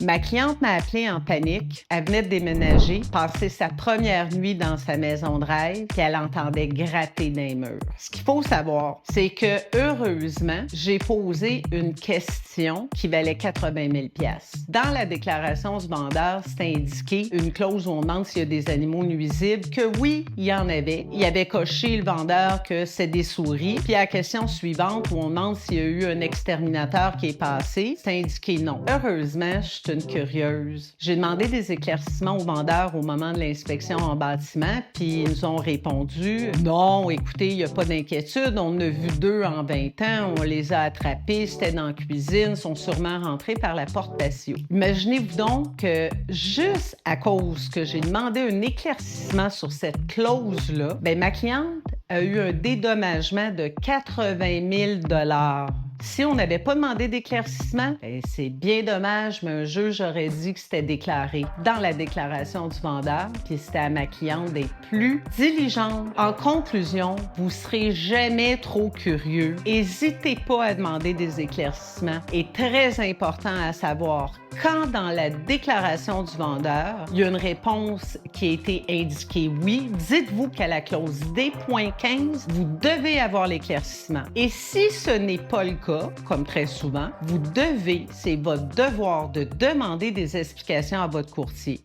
Ma cliente m'a appelé en panique. Elle venait de déménager, passer sa première nuit dans sa maison de rêve, puis elle entendait gratter dans les murs. Ce qu'il faut savoir, c'est que heureusement, j'ai posé une question qui valait 80 000 $. Dans la déclaration du vendeur, c'est indiqué une clause où on demande s'il y a des animaux nuisibles, que oui, il y en avait. Il avait coché le vendeur que c'est des souris. Puis à la question suivante où on demande s'il y a eu un exterminateur qui est passé, c'est indiqué non. Heureusement, je suis une curieuse. J'ai demandé des éclaircissements au vendeur au moment de l'inspection en bâtiment, puis ils nous ont répondu « Non, écoutez, il n'y a pas d'inquiétude, on en a vu 2 en 20 ans, on les a attrapés, c'était dans la cuisine, sont sûrement rentrés par la porte patio. » Imaginez-vous donc que juste à cause que j'ai demandé un éclaircissement sur cette clause-là, ma cliente a eu un dédommagement de 80 000 $. Si on n'avait pas demandé d'éclaircissement, c'est bien dommage, mais un juge aurait dit que c'était déclaré dans la déclaration du vendeur, puis c'était à ma cliente d'être plus diligente. En conclusion, vous serez jamais trop curieux. N'hésitez pas à demander des éclaircissements. Et très important à savoir, quand dans la déclaration du vendeur, il y a une réponse qui a été indiquée oui, dites-vous qu'à la clause D.15, vous devez avoir l'éclaircissement. Et si ce n'est pas le cas, comme très souvent, vous devez, c'est votre devoir de demander des explications à votre courtier.